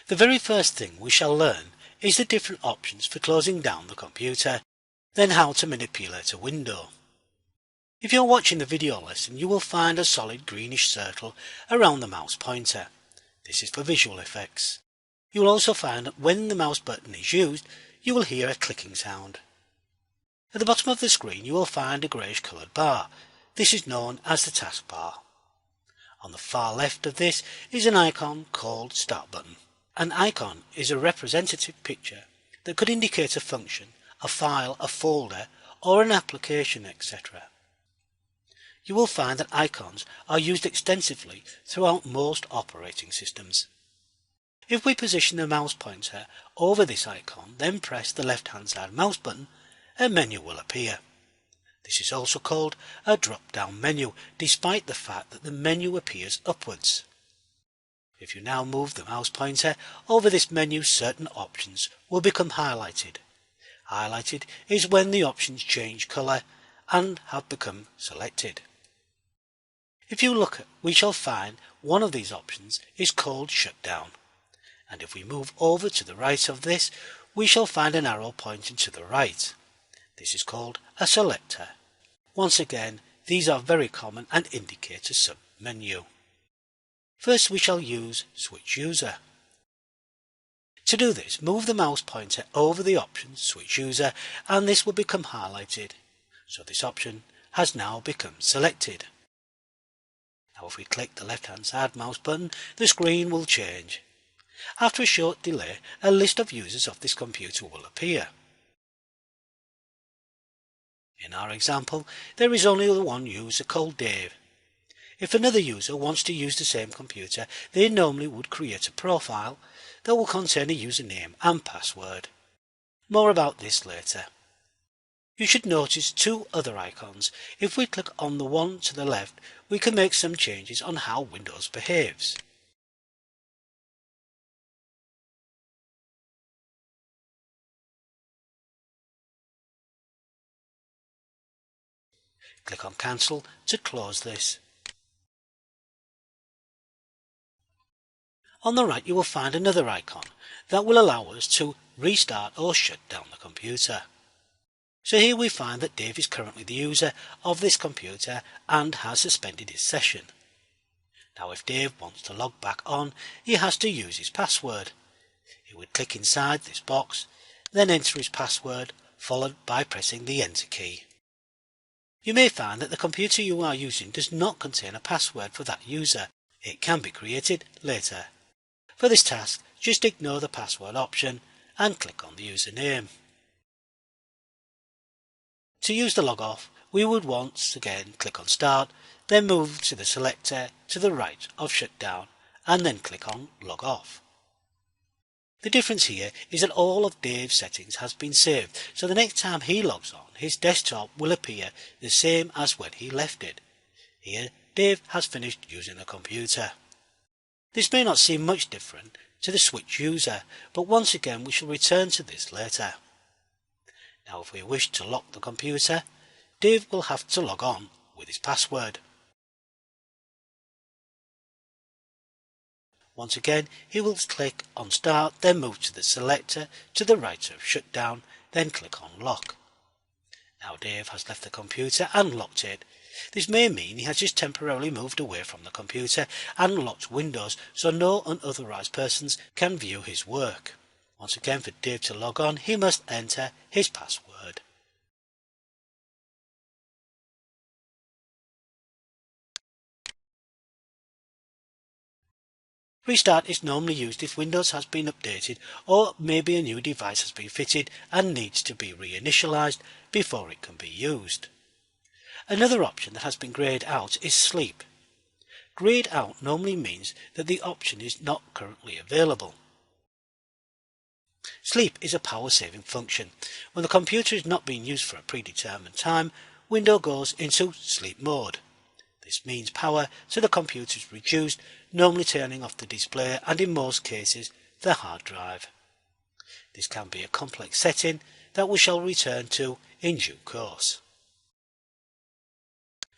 The very first thing we shall learn is the different options for closing down the computer, then how to manipulate a window. If you're watching the video lesson, you will find a solid greenish circle around the mouse pointer. This is for visual effects. You will also find that when the mouse button is used, you will hear a clicking sound. At the bottom of the screen you will find a greyish coloured bar. This is known as the taskbar. On the far left of this is an icon called Start Button. An icon is a representative picture that could indicate a function, a file, a folder, or an application, etc. You will find that icons are used extensively throughout most operating systems. If we position the mouse pointer over this icon, then press the left-hand side mouse button, a menu will appear. This is also called a drop-down menu, despite the fact that the menu appears upwards. If you now move the mouse pointer over this menu, certain options will become highlighted. Highlighted is when the options change colour and have become selected. If you look, we shall find one of these options is called Shutdown, and if we move over to the right of this, we shall find an arrow pointing to the right. This is called a selector. Once again, these are very common and indicate a sub-menu. First we shall use Switch User. To do this, move the mouse pointer over the option Switch User and this will become highlighted. So this option has now become selected. Now if we click the left-hand side mouse button, the screen will change. After a short delay, a list of users of this computer will appear. In our example, there is only one user called Dave. If another user wants to use the same computer, they normally would create a profile that will contain a username and password. More about this later. You should notice two other icons. If we click on the one to the left, we can make some changes on how Windows behaves. Click on Cancel to close this. On the right you will find another icon that will allow us to restart or shut down the computer. So here we find that Dave is currently the user of this computer and has suspended his session. Now if Dave wants to log back on, he has to use his password. He would click inside this box, then enter his password, followed by pressing the Enter key. You may find that the computer you are using does not contain a password for that user. It can be created later. For this task, just ignore the password option and click on the username. To use the log off, we would once again click on Start, then move to the selector to the right of Shutdown and then click on Log Off. The difference here is that all of Dave's settings has been saved, so the next time he logs on, his desktop will appear the same as when he left it. Here, Dave has finished using the computer. This may not seem much different to the Switch User, but once again we shall return to this later. Now if we wish to lock the computer, Dave will have to log on with his password. Once again, he will click on Start, then move to the selector to the right of Shutdown, then click on Lock. Now Dave has left the computer and locked it. This may mean he has just temporarily moved away from the computer and locked Windows so no unauthorized persons can view his work. Once again, for Dave to log on, he must enter his password. Restart is normally used if Windows has been updated or maybe a new device has been fitted and needs to be reinitialized before it can be used. Another option that has been greyed out is Sleep. Greyed out normally means that the option is not currently available. Sleep is a power-saving function. When the computer is not being used for a predetermined time, Windows goes into sleep mode. This means power to the computer is reduced, normally turning off the display and in most cases the hard drive. This can be a complex setting that we shall return to in due course.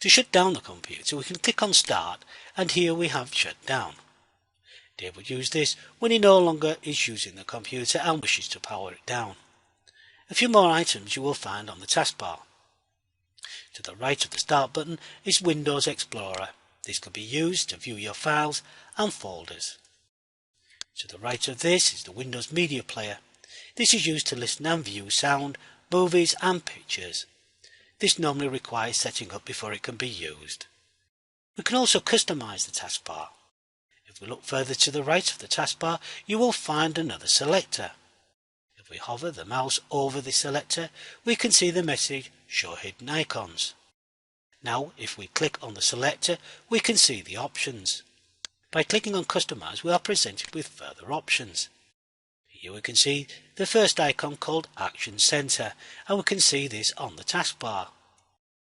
To shut down the computer, we can click on Start and here we have Shut Down. Dave would use this when he no longer is using the computer and wishes to power it down. A few more items you will find on the taskbar. To the right of the Start button is Windows Explorer. This can be used to view your files and folders. To the right of this is the Windows Media Player. This is used to listen and view sound, movies and pictures. This normally requires setting up before it can be used. We can also customize the taskbar. If we look further to the right of the taskbar, you will find another selector. If we hover the mouse over the selector, we can see the message Show Hidden Icons. Now, if we click on the selector, we can see the options. By clicking on Customize, we are presented with further options. Here we can see the first icon called Action Center, and we can see this on the taskbar.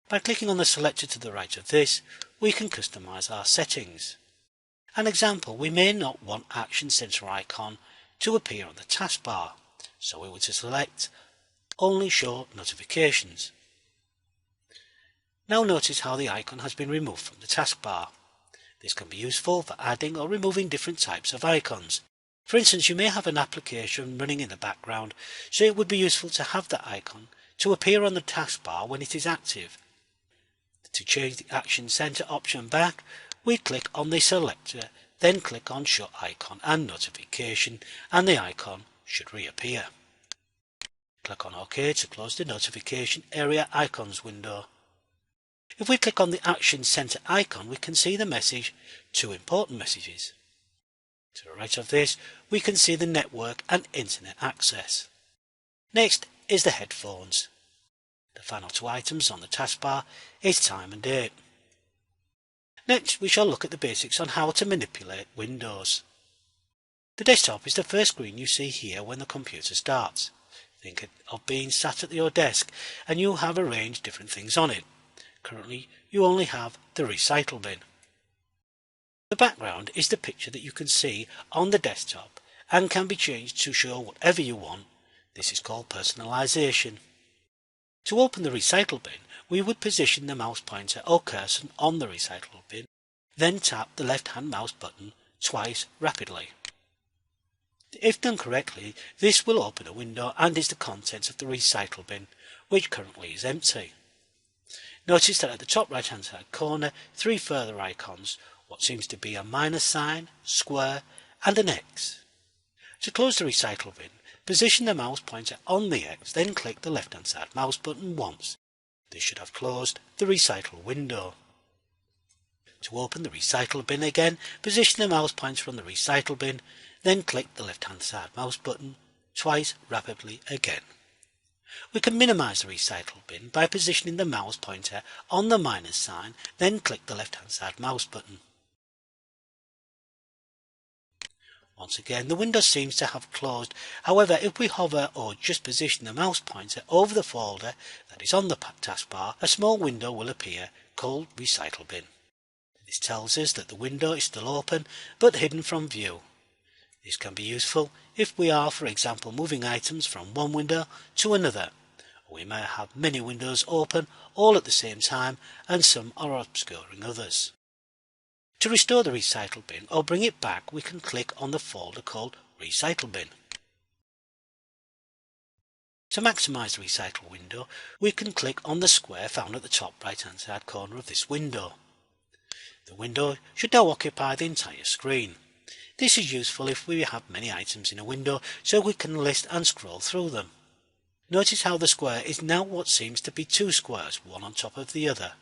By clicking on the selector to the right of this, we can customize our settings. An example, we may not want Action Center icon to appear on the taskbar, so we were to select Only Show Notifications. Now notice how the icon has been removed from the taskbar. This can be useful for adding or removing different types of icons. For instance, you may have an application running in the background, so it would be useful to have that icon to appear on the taskbar when it is active. To change the Action Center option back, we click on the selector, then click on Show Icon and Notification, and the icon should reappear. Click on OK to close the Notification Area Icons window. If we click on the Action Center icon, we can see the message Two Important Messages. To the right of this, we can see the network and internet access. Next is the headphones. The final two items on the taskbar is time and date. Next, we shall look at the basics on how to manipulate Windows. The desktop is the first screen you see here when the computer starts. Think of being sat at your desk and you have arranged different things on it. Currently, you only have the recycle bin. The background is the picture that you can see on the desktop and can be changed to show whatever you want. This is called personalization. To open the recycle bin, we would position the mouse pointer or cursor on the recycle bin, then tap the left-hand mouse button twice rapidly. If done correctly, this will open a window and is the contents of the recycle bin, which currently is empty. Notice that at the top right hand side corner, three further icons, what seems to be a minus sign, square and an X. To close the recycle bin, position the mouse pointer on the X, then click the left hand side mouse button once. This should have closed the recycle window. To open the recycle bin again, position the mouse pointer on the recycle bin, then click the left hand side mouse button twice rapidly again. We can minimize the recycle bin by positioning the mouse pointer on the minus sign, then click the left hand side mouse button. Once again, the window seems to have closed. However, if we hover or just position the mouse pointer over the folder that is on the taskbar, a small window will appear called Recycle Bin. This tells us that the window is still open but hidden from view. This can be useful if we are, for example, moving items from one window to another. We may have many windows open all at the same time and some are obscuring others. To restore the recycle bin or bring it back, we can click on the folder called Recycle Bin. To maximize the recycle window, we can click on the square found at the top right hand side corner of this window. The window should now occupy the entire screen. This is useful if we have many items in a window, so we can list and scroll through them. Notice how the square is now what seems to be two squares, one on top of the other.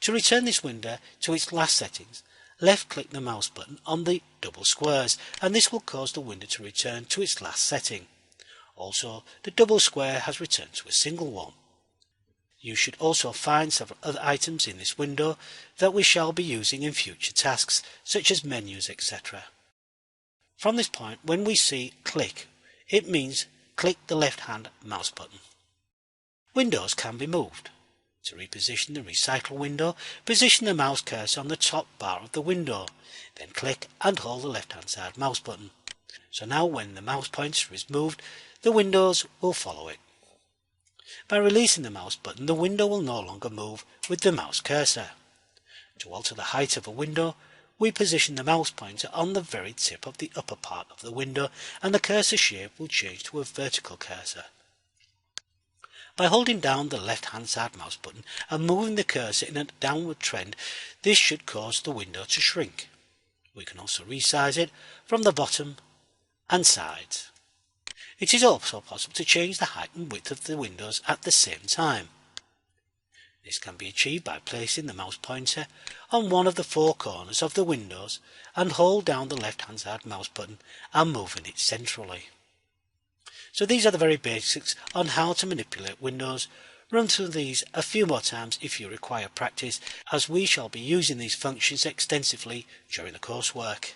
To return this window to its last settings, left-click the mouse button on the double squares, and this will cause the window to return to its last setting. Also, the double square has returned to a single one. You should also find several other items in this window that we shall be using in future tasks, such as menus, etc. From this point, when we see click, it means click the left-hand mouse button. Windows can be moved. To reposition the recycle window, position the mouse cursor on the top bar of the window, then click and hold the left-hand side mouse button. So now when the mouse pointer is moved, the windows will follow it. By releasing the mouse button, the window will no longer move with the mouse cursor. To alter the height of a window, we position the mouse pointer on the very tip of the upper part of the window, and the cursor shape will change to a vertical cursor. By holding down the left hand side mouse button and moving the cursor in a downward trend, this should cause the window to shrink. We can also resize it from the bottom and sides. It is also possible to change the height and width of the windows at the same time. This can be achieved by placing the mouse pointer on one of the four corners of the windows and hold down the left hand side mouse button and moving it centrally. So these are the very basics on how to manipulate windows. Run through these a few more times if you require practice, as we shall be using these functions extensively during the coursework.